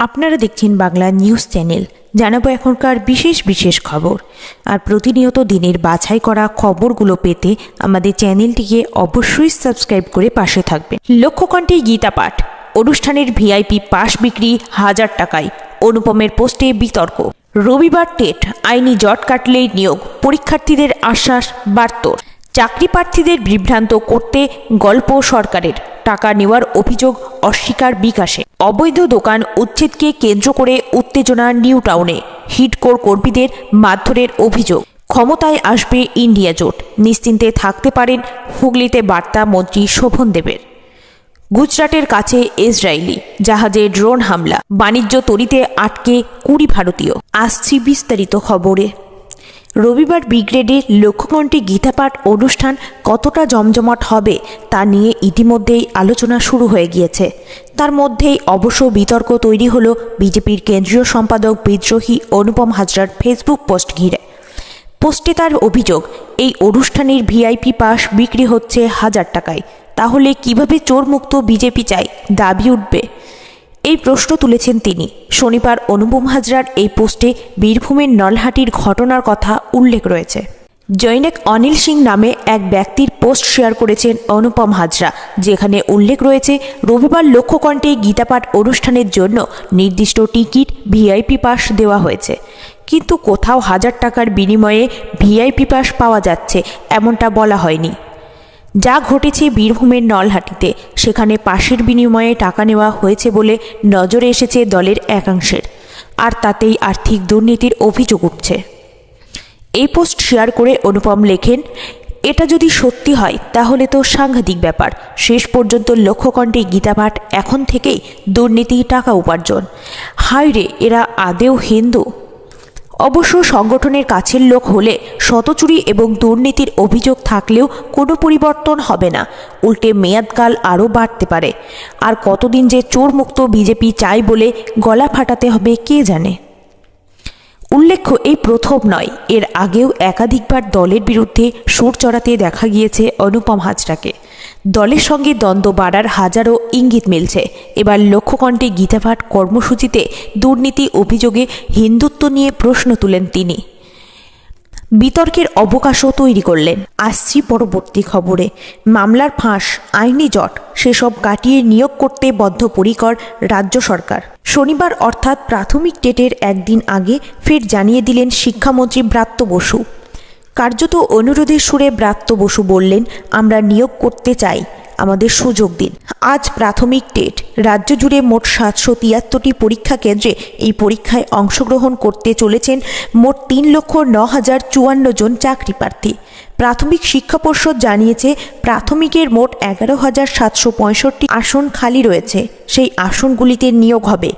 আপনারা দেখছেন Bangla news channel. জানাবো এখনকার বিশেষ বিশেষ খবর। আর প্রতিনিয়ত দিনের বাছাই করা খবরগুলো পেতে আমাদের চ্যানেলটিকে অবশ্যই সাবস্ক্রাইব করে পাশে থাকবেন। লক্ষ্যকণ্ঠে গীতা পাঠ অনুষ্ঠানের ভিআইপি পাস বিক্রি 1000 টাকায়। অনুপমের পোস্টে বিতর্ক। রবিবার টেট, আইনি জট কাটলেই নিয়োগ, পরীক্ষার্থীদের আশ্বাস বার্তর। চাকরি প্রার্থীদের বিভ্রান্ত করতে গল্প সরকারের, টাকা নেওয়ার অভিযোগ অস্বীকার বিকাশে। অবৈধ দোকান উচ্ছেদকে কেন্দ্র করে উত্তেজনা নিউ টাউনে, হিডকোর কর্মীদের মারধরের অভিযোগ। ক্ষমতায় আসবে ইন্ডিয়া জোট, নিশ্চিন্তে থাকতে পারেন হুগলিতে বার্তা মন্ত্রী শোভনদেবের। গুজরাটের কাছে ইসরায়েলি জাহাজে ড্রোন হামলা, বাণিজ্য তরিতে আটকে 20 ভারতীয়। আসছি বিস্তারিত খবরে। রবিবার ব্রিগেডে লক্ষ্যকণ্ঠে গীতাপাঠ অনুষ্ঠান কতটা জমজমাট হবে তা নিয়ে ইতিমধ্যেই আলোচনা শুরু হয়ে গিয়েছে। তার মধ্যেই অবশ্য বিতর্ক তৈরি হলো বিজেপির কেন্দ্রীয় সম্পাদক বিদ্রোহী অনুপম হাজরার ফেসবুক পোস্ট ঘিরে। পোস্টে তার অভিযোগ, এই অনুষ্ঠানের ভিআইপি পাস বিক্রি হচ্ছে 1000 টাকায়। তাহলে কিভাবে চোরমুক্ত বিজেপি চাই দাবি উঠবে? এই প্রশ্ন তুলেছেন তিনি। শনিবার অনুপম হাজরার এই পোস্টে বীরভূমের নলহাটির ঘটনার কথা উল্লেখ রয়েছে। জৈনেক অনিল সিং নামে এক ব্যক্তির পোস্ট শেয়ার করেছেন অনুপম হাজরা, যেখানে উল্লেখ রয়েছে রবিবার লক্ষ্যকণ্ঠে গীতাপাঠ অনুষ্ঠানের জন্য নির্দিষ্ট টিকিট ভিআইপি পাস দেওয়া হয়েছে, কিন্তু কোথাও 1000 টাকার বিনিময়ে ভিআইপি পাস পাওয়া যাচ্ছে এমনটা বলা হয়নি। যা ঘটেছে বীরভূমের নলহাটিতে, সেখানে পাশের বিনিময়ে টাকা নেওয়া হয়েছে বলে নজরে এসেছে দলের একাংশের, আর তাতেই আর্থিক দুর্নীতির অভিযোগ উঠছে। এই পোস্ট শেয়ার করে অনুপম লেখেন, এটা যদি সত্যি হয় তাহলে তো সাংঘাতিক ব্যাপার। শেষ পর্যন্ত লক্ষ্যকণ্ঠে গীতাপাঠ এখন থেকেই দুর্নীতি, টাকা উপার্জন। হায় রে, এরা আদেও হিন্দু? অবশ্য সংগঠনের কাছের লোক হলে শতচুরি এবং দুর্নীতির অভিযোগ থাকলেও কোনো পরিবর্তন হবে না, উল্টে মেয়াদকাল আরও বাড়তে পারে। আর কতদিন যে চোরমুক্ত বিজেপি চাই বলে গলা ফাটাতে হবে কে জানে। উল্লেখ্য, এই প্রথম নয়, এর আগেও একাধিকবার দলের বিরুদ্ধে সুর চড়াতে দেখা গিয়েছে অনুপম হাজরাকে। দলের সঙ্গে দ্বন্দ্ব বাড়ার হাজারো ইঙ্গিত মিলছে। এবার লক্ষ্যকণ্ঠে গীতাপাঠ কর্মসূচিতে দুর্নীতি অভিযোগে হিন্দুত্ব নিয়ে প্রশ্ন তুলেন তিনি। বিতর্কের অবকাশও তৈরি করলেন। আসছি পরবর্তী খবরে। মামলার ফাঁস, আইনি জট, সেসব কাটিয়ে নিয়োগ করতে বদ্ধপরিকর রাজ্য সরকার। শনিবার অর্থাৎ প্রাথমিক টেটের একদিন আগে ফের জানিয়ে দিলেন শিক্ষামন্ত্রী ব্রাত্য বসু। কার্যত অনুরোধের সুরে ব্রাত্য বসু বললেন, আমরা নিয়োগ করতে চাই, আমাদের সুযোগ দিন। আজ প্রাথমিক টেট। রাজ্য জুড়ে মোট 773টি পরীক্ষা কেন্দ্রে এই পরীক্ষায় অংশগ্রহণ করতে চলেছেন মোট 3,09,054 জন চাকরি প্রার্থী। প্রাথমিক শিক্ষা পর্ষদ জানিয়েছে, প্রাথমিকের মোট 11,765 আসন খালি রয়েছে। সেই আসনগুলিতে নিয়োগ হবে।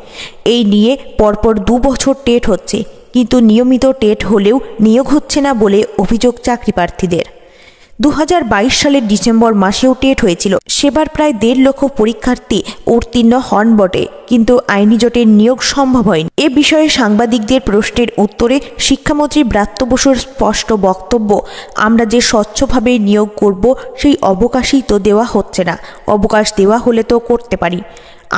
এই নিয়ে পরপর 2 বছর টেট হচ্ছে, কিন্তু নিয়মিত টেট হলেও নিয়োগ হচ্ছে না বলে অভিযোগ চাকরি প্রার্থীদের। 2022 সালের ডিসেম্বর মাসেও টেট হয়েছিল। সেবার প্রায় 1.5 লক্ষ পরীক্ষার্থী উত্তীর্ণ হন বটে, কিন্তু আইনি জোটের নিয়োগ সম্ভব হয়নি। এ বিষয়ে সাংবাদিকদের প্রশ্নের উত্তরে শিক্ষামন্ত্রী ব্রাত্য বসুর স্পষ্ট বক্তব্য, আমরা যে স্বচ্ছভাবে নিয়োগ করব সেই অবকাশই তো দেওয়া হচ্ছে না। অবকাশ দেওয়া হলে তো করতে পারি।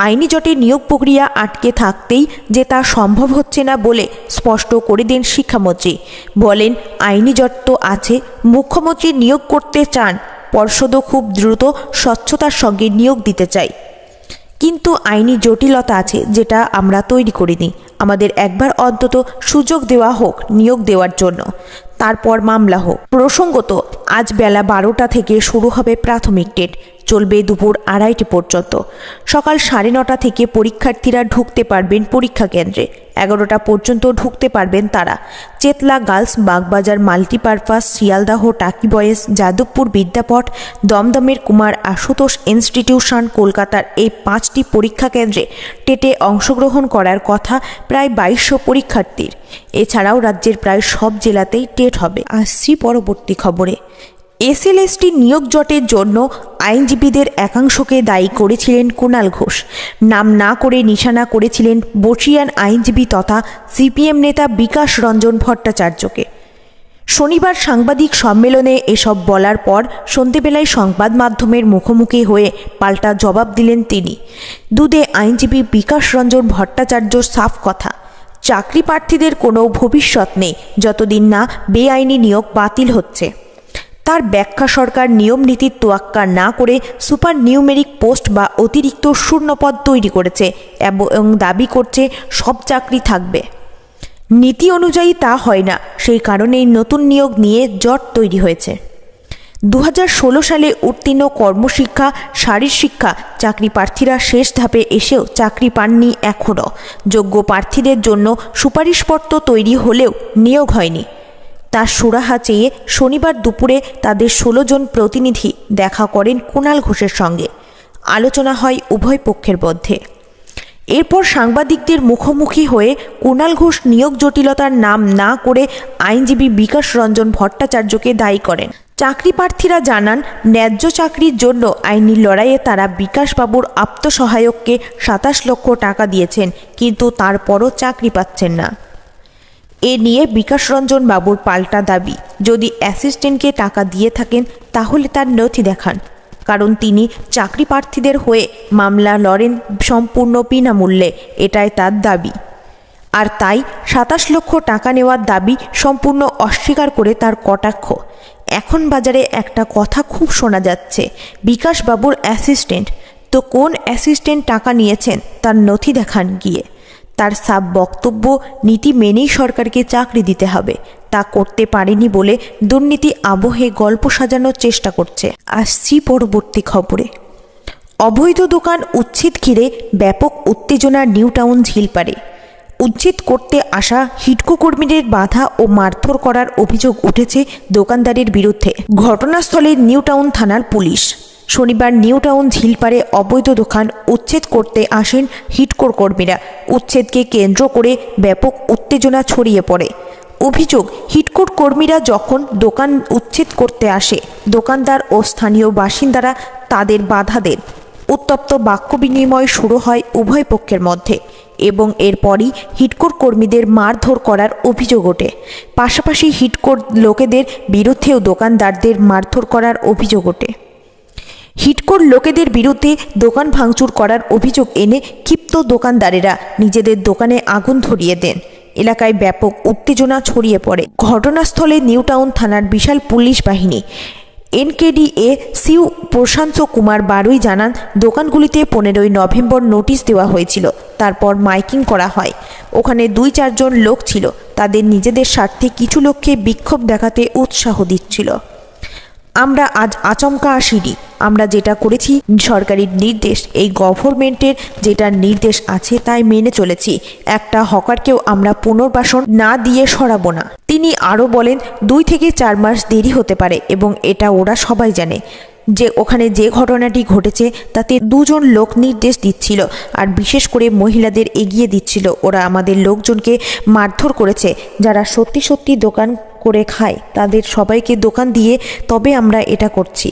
আইনি জোটের নিয়োগ প্রক্রিয়া আটকে থাকতেই যে তা সম্ভব হচ্ছে না বলে স্পষ্ট করে দেন শিক্ষামন্ত্রী। বলেন, আইনি জট তো আছে, মুখ্যমন্ত্রী নিয়োগ করতে চান, পর্ষদও খুব দ্রুত স্বচ্ছতার সঙ্গে নিয়োগ দিতে চাই, কিন্তু আইনি জটিলতা আছে যেটা আমরা তৈরি করিনি। আমাদের একবার অন্তত সুযোগ দেওয়া হোক নিয়োগ দেওয়ার জন্য, তারপর মামলা হোক। প্রসঙ্গত, আজ বেলা 12টা থেকে শুরু হবে প্রাথমিক টেট, চলবে দুপুর 2:30 পর্যন্ত। সকাল 9:30 থেকে পরীক্ষার্থীরা ঢুকতে পারবেন পরীক্ষা কেন্দ্রে, 11টা পর্যন্ত ঢুকতে পারবেন তারা। চেতলা গার্লস, বাগবাজার মাল্টিপারপাস, শিয়ালদাহ টাকি বয়েজ, যাদবপুর বিদ্যাপট, দমদমের কুমার আশুতোষ ইনস্টিটিউশন, কলকাতার এই 5টি পরীক্ষা কেন্দ্রে টেটে অংশগ্রহণ করার কথা প্রায় 2200 পরীক্ষার্থীর। এছাড়াও রাজ্যের প্রায় সব জেলাতেই টেট হবে। আসছি পরবর্তী খবরে। এসএলএসটি নিয়োগ জটের জন্য আইনজীবীদের একাংশকে দায়ী করেছিলেন কুণাল ঘোষ। নাম না করে নিশানা করেছিলেন বর্ষীয়ান আইনজীবী তথা সিপিএম নেতা বিকাশ রঞ্জন ভট্টাচার্যকে। শনিবার সাংবাদিক সম্মেলনে এসব বলার পর সন্ধেবেলায় সংবাদ মাধ্যমের মুখোমুখি হয়ে পাল্টা জবাব দিলেন তিনি। দুধে আইনজীবী বিকাশ রঞ্জন ভট্টাচার্যর সাফ কথা, চাকরি প্রার্থীদের কোনো ভবিষ্যৎ নেই যতদিন না বেআইনি নিয়োগ বাতিল হচ্ছে। তার ব্যাখ্যা, সরকার নিয়ম নীতির তোয়াক্কা না করে সুপার নিউমেরিক পোস্ট বা অতিরিক্ত শূন্যপদ তৈরি করেছে এবং দাবি করছে সব চাকরি থাকবে। নীতি অনুযায়ী তা হয় না, সেই কারণেই নতুন নিয়োগ নিয়ে জট তৈরি হয়েছে। 2016 সালে উত্তীর্ণ কর্মশিক্ষা, শারীরশিক্ষা চাকরি প্রার্থীরা শেষ ধাপে এসেও চাকরি পাননি এখনও। যোগ্য প্রার্থীদের জন্য সুপারিশপত্র তৈরি হলেও নিয়োগ হয়নি। তার সুরাহা চেয়ে শনিবার দুপুরে তাদের 16 জন প্রতিনিধি দেখা করেন কুণাল ঘোষের সঙ্গে। আলোচনা হয় উভয় পক্ষের মধ্যে। এরপর সাংবাদিকদের মুখোমুখি হয়ে কুণাল ঘোষ নিয়োগ জটিলতার নাম না করে আইনজীবী বিকাশ রঞ্জন ভট্টাচার্যকে দায়ী করেন। চাকরি প্রার্থীরা জানান, ন্যায্য চাকরির জন্য আইনি লড়াইয়ে তারা বিকাশবাবুর আত্মসহায়ককে 27 লক্ষ টাকা দিয়েছেন, কিন্তু তারপরও চাকরি পাচ্ছেন না। এ নিয়ে বিকাশ রঞ্জন বাবুর পাল্টা দাবি, যদি অ্যাসিস্ট্যান্টকে টাকা দিয়ে থাকেন তাহলে তার নথি দেখান, কারণ তিনি চাকরি প্রার্থীদের হয়ে মামলা লড়েন সম্পূর্ণ বিনামূল্যে, এটাই তার দাবি। আর তাই 27 লক্ষ টাকা নেওয়ার দাবি সম্পূর্ণ অস্বীকার করে তার কটাক্ষ। এখন বাজারে একটা কথা খুব শোনা যাচ্ছে, বিকাশবাবুর অ্যাসিস্ট্যান্ট। তো কোন অ্যাসিস্ট্যান্ট টাকা নিয়েছেন তার নথি দেখান গিয়ে। তার সাব বক্তব্য, নীতি মেনেই সরকারকে চাকরি দিতে হবে, তা করতে পারেনি বলে দুর্নীতি আবহে গল্প সাজানোর চেষ্টা করছে। আসছি পরবর্তী খবরে। অবৈধ দোকান উচ্ছেদ ঘিরে ব্যাপক উত্তেজনা নিউ টাউন ঝিলপাড়ে। উচ্ছেদ করতে আসা হিডকো কর্মীদের বাধা ও মারধর করার অভিযোগ উঠেছে দোকানদারের বিরুদ্ধে। ঘটনাস্থলে নিউ টাউন থানার পুলিশ। শনিবার নিউ টাউন ঝিলপাড়ে অবৈধ দোকান উচ্ছেদ করতে আসেন হিডকোর কর্মীরা। উচ্ছেদকে কেন্দ্র করে ব্যাপক উত্তেজনা ছড়িয়ে পড়ে। অভিযোগ, হিডকোর কর্মীরা যখন দোকান উচ্ছেদ করতে আসে, দোকানদার ও স্থানীয় বাসিন্দারা তাদের বাধা দেন। উত্তপ্ত বাক্য বিনিময় শুরু হয় উভয় পক্ষের মধ্যে এবং এরপরই হিডকোর কর্মীদের মারধর করার অভিযোগ ওঠে। পাশাপাশি হিডকোর লোকেদের বিরুদ্ধেও দোকানদারদের মারধর করার অভিযোগ ওঠে। হিডকোর লোকেদের বিরুদ্ধে দোকান ভাঙচুর করার অভিযোগ এনে ক্ষিপ্ত দোকানদারেরা নিজেদের দোকানে আগুন ধরিয়ে দেন। এলাকায় ব্যাপক উত্তেজনা ছড়িয়ে পড়ে। ঘটনাস্থলে নিউ টাউন থানার বিশাল পুলিশ বাহিনী। এনকেডিএ সিউ প্রশান্ত কুমার বারুই জানান, দোকানগুলিতে 15ই নভেম্বর নোটিশ দেওয়া হয়েছিল, তারপর মাইকিং করা হয়। ওখানে 2-4 জন লোক ছিল, তাদের নিজেদের স্বার্থে কিছু লোককে বিক্ষোভ দেখাতে উৎসাহ দিচ্ছিল। আমরা আজ আচমকা আসিনি, আমরা যেটা করেছি সরকারি নির্দেশ, এই গভর্নমেন্টের যেটা নির্দেশ আছে তাই মেনে চলেছি। একটা হকারকেও আমরা পুনর্বাসন না দিয়ে সরাবো না। তিনি আরও বলেন, 2 থেকে 4 মাস দেরি হতে পারে এবং এটা ওরা সবাই জানে যে ওখানে যে ঘটনাটি ঘটেছে তাতে 2 জন লোক নির্দেশ দিচ্ছিল আর বিশেষ করে মহিলাদের এগিয়ে দিচ্ছিল। ওরা আমাদের লোকজনকে মারধর করেছে, যারা সত্যি সত্যি দোকান করে খায় তাদের সবাইকে দোকান দিয়ে তবে আমরা এটা করছি।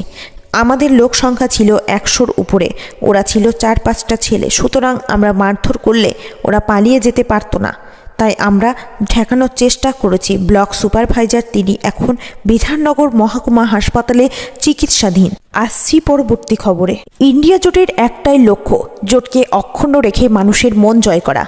আমাদের লোক সংখ্যা ছিল 100-র উপরে, ওরা ছিল 4-5টা ছেলে, সুতরাং আমরা মারধর করলে ওরা পালিয়ে যেতে পারতো না, তাই আমরা ঠেকানোর চেষ্টা করেছি। ব্লক সুপারভাইজার, তিনি এখন বিধাননগর মহকুমা হাসপাতালে চিকিৎসাধীন। আসছি পরবর্তী খবরে। ইন্ডিয়া জোটের একটাই লক্ষ্য, জোটকে অক্ষুণ্ণ রেখে মানুষের মন জয় করা।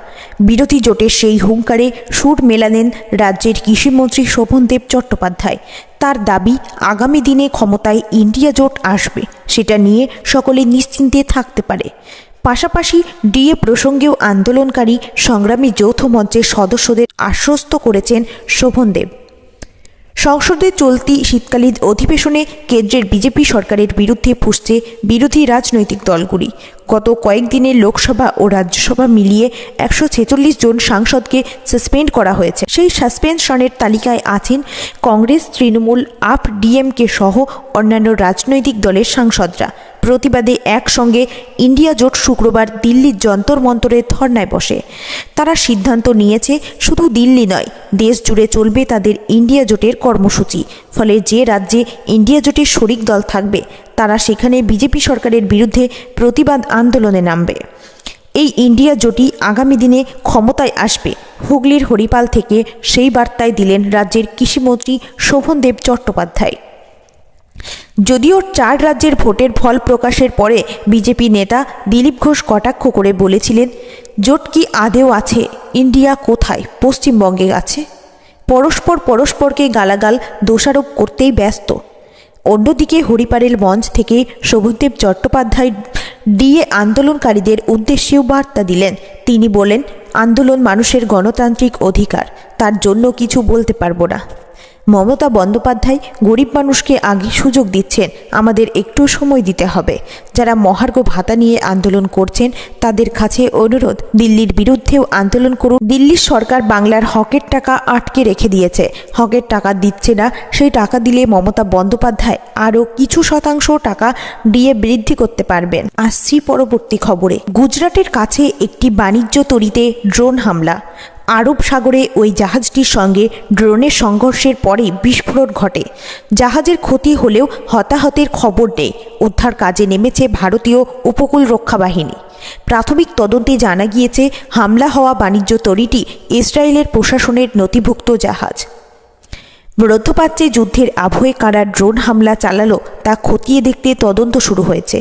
বিরোধী জোটের সেই হুঙ্কারে সুর মেলালেন রাজ্যের কৃষিমন্ত্রী শোভনদেব চট্টোপাধ্যায়। তার দাবি, আগামী দিনে ক্ষমতায় ইন্ডিয়া জোট আসবে, সেটা নিয়ে সকলে নিশ্চিন্তে থাকতে পারে। পাশাপাশি ডিএ প্রসঙ্গেও আন্দোলনকারী সংগ্রামী যৌথ মঞ্চের সদস্যদের আশ্বস্ত করেছেন শোভনদেব। সংসদে চলতি শীতকালীন অধিবেশনে কেন্দ্রের বিজেপি সরকারের বিরুদ্ধে ফুঁসছে বিরোধী রাজনৈতিক দলগুলি। গত কয়েকদিনে লোকসভা ও রাজ্যসভা মিলিয়ে 146 জন সাংসদকে সাসপেন্ড করা হয়েছে। সেই সাসপেনশনের তালিকায় আছেন কংগ্রেস, তৃণমূল, আপ, ডিএমকে সহ অন্যান্য রাজনৈতিক দলের সাংসদরা। প্রতিবাদে একসঙ্গে ইন্ডিয়া জোট শুক্রবার দিল্লির যন্তর মন্তরে ধর্নায় বসে। তারা সিদ্ধান্ত নিয়েছে শুধু দিল্লি নয়, দেশ জুড়ে চলবে তাদের ইন্ডিয়া জোটের কর্মসূচি। ফলে যে রাজ্যে ইন্ডিয়া জোটের শরিক দল থাকবে তারা সেখানে বিজেপি সরকারের বিরুদ্ধে প্রতিবাদ আন্দোলনে নামবে। এই ইন্ডিয়া জোটই আগামী দিনে ক্ষমতায় আসবে। হুগলির হরিপাল থেকে সেই বার্তায় দিলেন রাজ্যের কৃষিমন্ত্রী শোভনদেব চট্টোপাধ্যায়। যদিও 4 রাজ্যের ভোটের ফল প্রকাশের পরে বিজেপি নেতা দিলীপ ঘোষ কটাক্ষ করে বলেছিলেন, জোট কি আদেও আছে? ইন্ডিয়া কোথায়? পশ্চিমবঙ্গে আছে। পরস্পরকে গালাগাল দোষারোপ করতেই ব্যস্ত। অন্যদিকে হরিপালের মঞ্চ থেকে শোভনদেব চট্টোপাধ্যায় ডিএ আন্দোলনকারীদের উদ্দেশ্যেও বার্তা দিলেন। তিনি বলেন, আন্দোলন মানুষের গণতান্ত্রিক অধিকার, তার জন্য কিছু বলতে পারবো না। মমতা বন্দ্যোপাধ্যায় গরিব মানুষকে আগে সুযোগ দিচ্ছেন, আমাদের একটু সময় দিতে হবে। যারা মহার্ঘ ভাতা নিয়ে আন্দোলন করছেন তাদের কাছে অনুরোধ, দিল্লির বিরুদ্ধেও আন্দোলন করুন। দিল্লির সরকার বাংলার হকের টাকা আটকে রেখে দিয়েছে, হকের টাকা দিচ্ছে না। সেই টাকা দিলে মমতা বন্দ্যোপাধ্যায় আরও কিছু শতাংশ টাকা দিয়ে বৃদ্ধি করতে পারবেন। আসছি পরবর্তী খবরে। গুজরাটের কাছে একটি বাণিজ্য তরীতে ড্রোন হামলা। আরব সাগরে ওই জাহাজটির সঙ্গে ড্রোনের সংঘর্ষের পরে বিস্ফোরণ ঘটে। জাহাজের ক্ষতি হলেও হতাহতের খবর নেই। উদ্ধার কাজে নেমেছে ভারতীয় উপকূল রক্ষা বাহিনী। প্রাথমিক তদন্তে জানা গিয়েছে, হামলা হওয়া বাণিজ্য তরীটি ইসরায়েলের প্রশাসনের নথিভুক্ত জাহাজ। মধ্যপ্রাচ্যে যুদ্ধের আবহে কারা ড্রোন হামলা চালালো তা খতিয়ে দেখতে তদন্ত শুরু হয়েছে।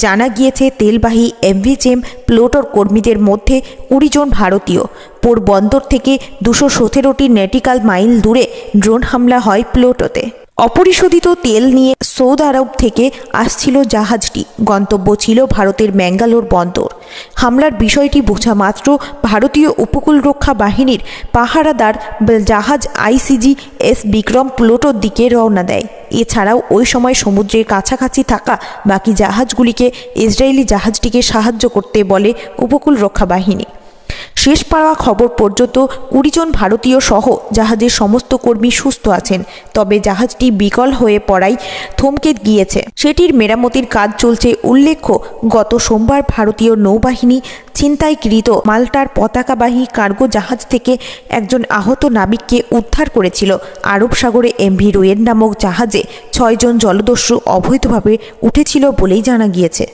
জানা গিয়েছে, তেলবাহী এমভি জেম প্লোটর কর্মীদের মধ্যে 20 জন ভারতীয়। পোরবন্দর থেকে 217টি নটিক্যাল মাইল দূরে ড্রোন হামলা হয় প্লোটোতে। অপরিশোধিত তেল নিয়ে সৌদি আরব থেকে আসছিল জাহাজটি। গন্তব্য ছিল ভারতের ম্যাঙ্গালোর বন্দর। হামলার বিষয়টি বোঝা মাত্র ভারতীয় উপকূল রক্ষা বাহিনীর পাহারাদার জাহাজ আইসিজি এস বিক্রম প্লোটোর দিকে রওনা দেয়। এছাড়াও ওই সময় সমুদ্রের কাছাকাছি থাকা বাকি জাহাজগুলিকে ইসরায়েলি জাহাজটিকে সাহায্য করতে বলে উপকূল রক্ষা বাহিনী। শেষ পাওয়া খবর পর্যন্ত 20 জন ভারতীয় সহ জাহাজের সমস্ত কর্মী সুস্থ আছেন। তবে জাহাজটি বিকল হয়ে পড়ায় থমকে গিয়েছে, সেটির মেরামতির কাজ চলছে। উল্লেখ্য, গত সোমবার ভারতীয় নৌবাহিনী ছিনতাইকৃত মাল্টার পতাকাবাহী কার্গো জাহাজ থেকে একজন আহত নাবিককে উদ্ধার করেছিল। আরব সাগরে এমভি রোয়েন নামক জাহাজে 6 জন জলদস্যু অবৈধভাবে উঠেছিল বলেই জানা গিয়েছে।